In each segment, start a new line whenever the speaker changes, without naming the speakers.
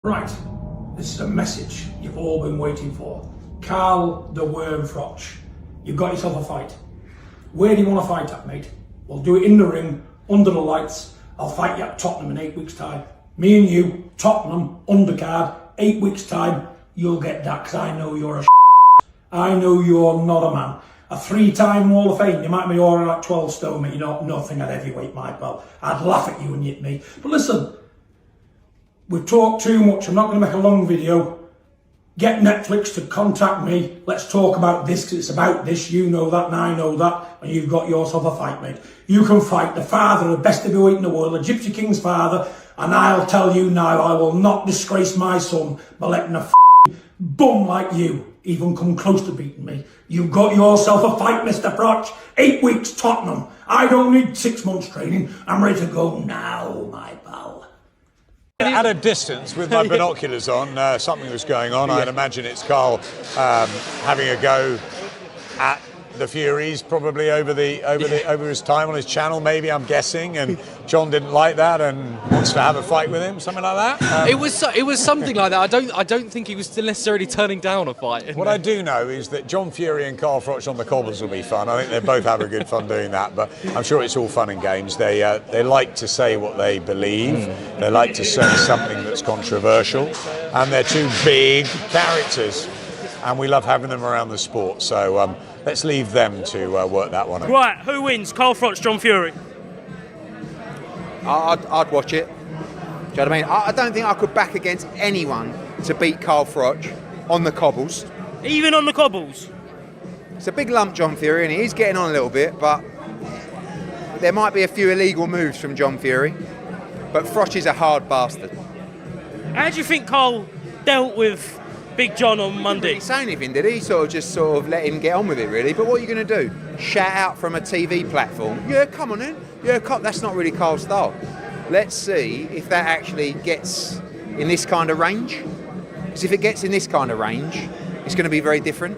Right, this is a message you've all been waiting for. Carl the Worm Froch, you've got yourself a fight. Where do you want to fight at, mate? We'll do it in the ring, under the lights. I'll fight you at Tottenham in 8 weeks' time. Me and you, Tottenham, undercard, 8 weeks' time, you'll get that, because I know you're a I know you're not a man. A 3-time Hall of Fame, you might be all at 12 stone, mate. You're not nothing at heavyweight, my pal. I'd laugh at you and you at me. But listen, we've talked too much. I'm not going to make a long video. Get Netflix to contact me. Let's talk about this, because it's about this. You know that and I know that. And you've got yourself a fight, mate. You can fight the father of the best heavyweight in the world, the Gypsy King's father. And I'll tell you now, I will not disgrace my son by letting a bum like you even come close to beating me. You've got yourself a fight, Mr. Froch. 8 weeks, Tottenham. I don't need 6 months training. I'm ready to go now, my pal.
At a distance, with my binoculars on, something was going on. I'd imagine it's Carl having a go at the Furies, probably over his time on his channel, maybe, I'm guessing. And John didn't like that and wants to have a fight with him, something like that.
It was something like that. I don't think he was still necessarily turning down a fight.
What I do know is that John Fury and Carl Froch on the cobbles will be fun. I think they both have a good fun doing that, but I'm sure it's all fun and games. They like to say what they believe. They like to say something that's controversial, and they're two big characters, and we love having them around the sport. So let's leave them to work that one out.
Right, who wins? Carl Froch, John Fury?
I'd watch it. Do you know what I mean? I don't think I could back against anyone to beat Carl Froch on the cobbles.
Even on the cobbles?
It's a big lump, John Fury, and he's getting on a little bit, but there might be a few illegal moves from John Fury. But Froch is a hard bastard.
How do you think Carl dealt with Big John on Monday?
He didn't really say anything, did he? Just let him get on with it, really. But what are you going to do? Shout out from a TV platform? Yeah, come on in. Yeah, that's not really Carl's style. Let's see if that actually gets in this kind of range. Because if it gets in this kind of range, it's going to be very different.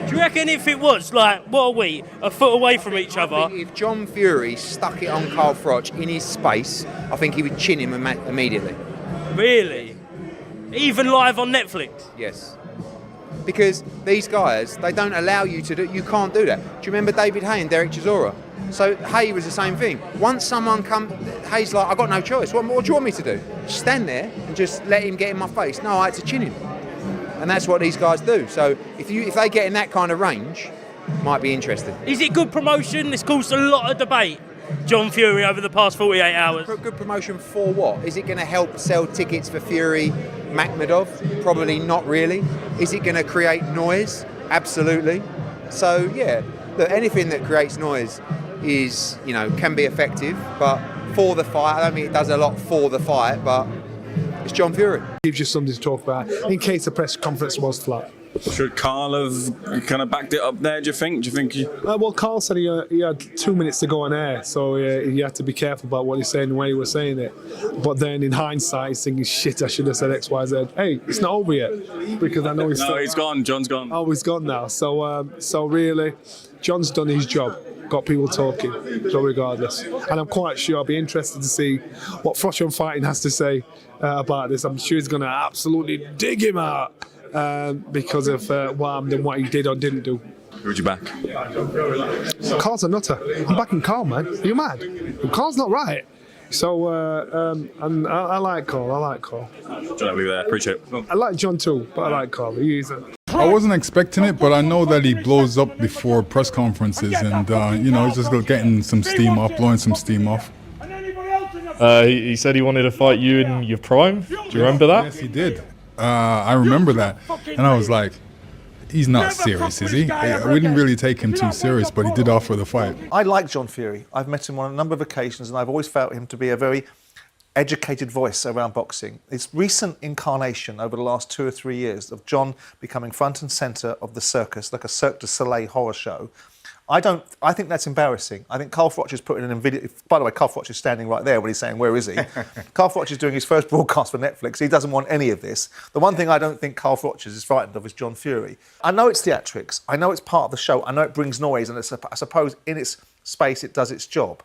Do you reckon if it was, like, what are we, a foot away from each other?
I think if John Fury stuck it on Carl Froch in his space, I think he would chin him immediately.
Really? Even live on Netflix?
Yes. Because these guys, they don't allow you to do, you can't do that. Do you remember David Hay and Derek Chisora? So Hay was the same thing. Once someone Hay's like, I've got no choice. What do you want me to do? Just stand there and just let him get in my face? No, I had to chin him. And that's what these guys do. So if they get in that kind of range, might be interesting.
Is it good promotion? It's caused a lot of debate, John Fury, over the past 48 hours.
Good promotion for what? Is it going to help sell tickets for Fury Makhmedov? Probably not really. Is it going to create noise? Absolutely. So yeah, look, anything that creates noise is, can be effective, but for the fight, I don't think it does a lot for the fight, but it's John Fury.
Gives you something to talk about in case the press conference was flat.
Should Carl have kind of backed it up there, do you think?
Well, Carl said he had 2 minutes to go on air, so he had to be careful about what he's saying and where he was saying it. But then in hindsight, he's thinking, shit, I should have said X, Y, Z. Hey, it's not over yet, because I know he's
he's gone, John's gone.
Oh, he's gone now. So really, John's done his job. Got people talking, so regardless. And I'm quite sure I'll be interested to see what Froch on Fighting has to say about this. I'm sure he's going to absolutely dig him out because of what he did or didn't do.
Who would you back?
Carl's a nutter. I'm backing Carl, man. Are you mad? Carl's not right. So, and I like Carl. John,
I'll leave it there. Appreciate it.
I like John too, but I like Carl.
I wasn't expecting it, but I know that he blows up before press conferences, and he's just getting some steam off, blowing some steam off.
He said he wanted to fight you in your prime. Do you remember that?
Yes, he did. I remember that, and I was like, he's not serious, is he? We didn't really take him too serious, but he did offer the fight.
I like John Fury. I've met him on a number of occasions, and I've always felt him to be a very educated voice around boxing. Its recent incarnation over the last 2 or 3 years of John becoming front and centre of the circus, like a Cirque du Soleil horror show, I think that's embarrassing. I think Carl Froch is putting in a video. By the way, Carl Froch is standing right there when he's saying, where is he? Carl Froch is doing his first broadcast for Netflix. He doesn't want any of this. The one thing I don't think Carl Froch is frightened of is John Fury. I know it's theatrics. I know it's part of the show. I know it brings noise, and I suppose in its space it does its job.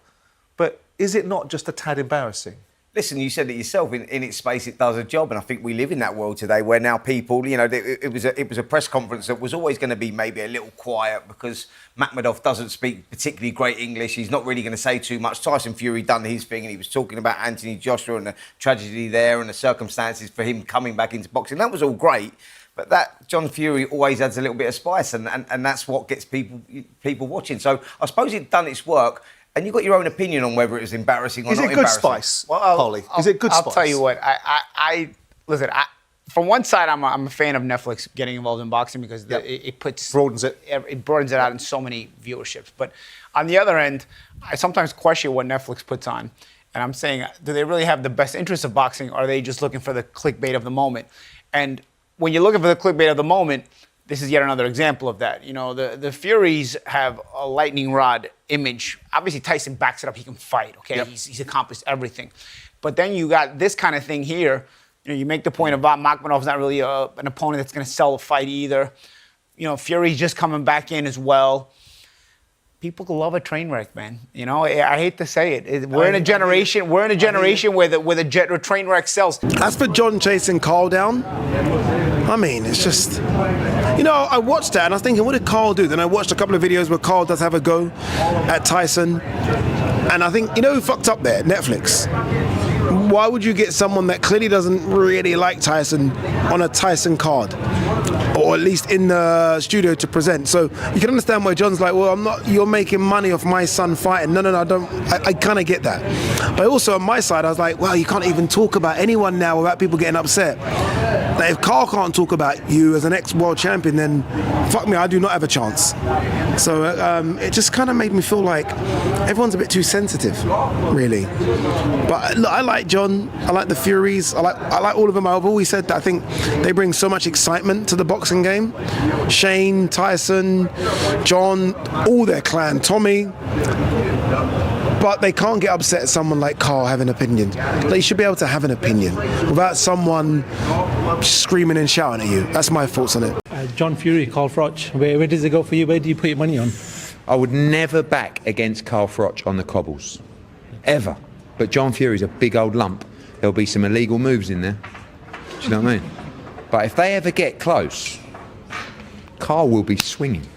But is it not just a tad embarrassing?
Listen, you said it yourself. In its space, it does a job, and I think we live in that world today where now people, you know, it was a press conference that was always going to be maybe a little quiet because Makhmudov doesn't speak particularly great English. He's not really going to say too much. Tyson Fury done his thing, and he was talking about Anthony Joshua and the tragedy there and the circumstances for him coming back into boxing. That was all great. But that John Fury always adds a little bit of spice, and that's what gets people watching. So I suppose it's done its work. And you've got your own opinion on whether it was embarrassing or not embarrassing.
Is it good spice, Polly? Is it good spice?
I'll tell you what. Listen. From one side, I'm a fan of Netflix getting involved in boxing because it broadens it out in so many viewerships. But on the other end, I sometimes question what Netflix puts on, and I'm saying, do they really have the best interest of boxing, or are they just looking for the clickbait of the moment? And when you're looking for the clickbait of the moment, this is yet another example of that. You know, the Furies have a lightning rod image. Obviously, Tyson backs it up. He can fight, okay? Yep. He's accomplished everything. But then you got this kind of thing here. You know, you make the point about Makhmudov's not really an opponent that's going to sell a fight either. You know, Fury's just coming back in as well. People love a train wreck, man. You know, I hate to say it. We're in a generation where the train wreck sells.
As for John chasing Carl down, I mean, it's just, you know, I watched that and I was thinking, what did Carl do? Then I watched a couple of videos where Carl does have a go at Tyson. And I think, you know who fucked up there? Netflix. Why would you get someone that clearly doesn't really like Tyson on a Tyson card? Or at least in the studio to present. So you can understand why John's like, well, you're making money off my son fighting. No, I don't. I kind of get that. But also on my side, I was like, well, you can't even talk about anyone now without people getting upset. Like, if Carl can't talk about you as an ex-world champion, then fuck me, I do not have a chance. So it just kind of made me feel like everyone's a bit too sensitive, really. But look, I like John. I like the Furies. I like all of them. I've always said that I think they bring so much excitement to the boxing game. Shane, Tyson, John, all their clan, Tommy. But they can't get upset at someone like Carl having an opinion. They should be able to have an opinion without someone screaming and shouting at you. That's my thoughts on it.
John Fury, Carl Froch. Where does it go for you? Where do you put your money on?
I would never back against Carl Froch on the cobbles. Ever. But John Fury's a big old lump. There'll be some illegal moves in there. Do you know what I mean? But if they ever get close, Carl will be swinging.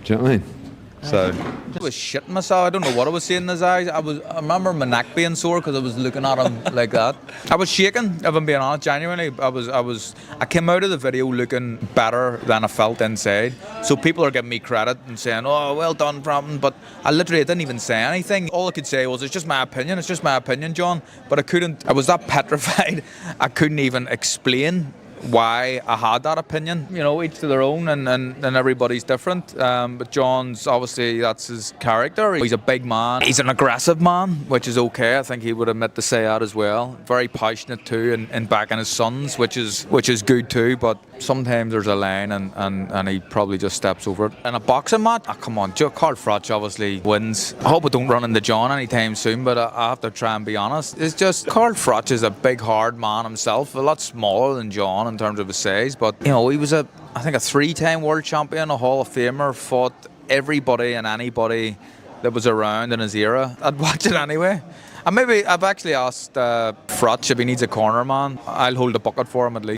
Do you know what I mean? So
I was shitting myself. I don't know what I was seeing in his eyes. I remember my neck being sore because I was looking at him like that. I was shaking, if I'm being honest, genuinely. I came out of the video looking better than I felt inside. So people are giving me credit and saying, oh, well done, Frampton. But I didn't even say anything. All I could say was, it's just my opinion. It's just my opinion, John. But I was that petrified, I couldn't even explain why I had that opinion. You know, each to their own, and everybody's different. But John's, obviously, that's his character. He's a big man. He's an aggressive man, which is okay. I think he would admit to say that as well. Very passionate too, and backing his sons, which is good too. But sometimes there's a line, and he probably just steps over it. In a boxing match, come on, Carl Froch obviously wins. I hope I don't run into John anytime soon, but I have to try and be honest. It's just Carl Froch is a big, hard man himself, a lot smaller than John in terms of his size, but you know, he was I think a 3-time world champion, a Hall of Famer, fought everybody and anybody that was around in his era. I'd watch it anyway. And maybe I've actually asked Froch if he needs a corner man. I'll hold the bucket for him at least.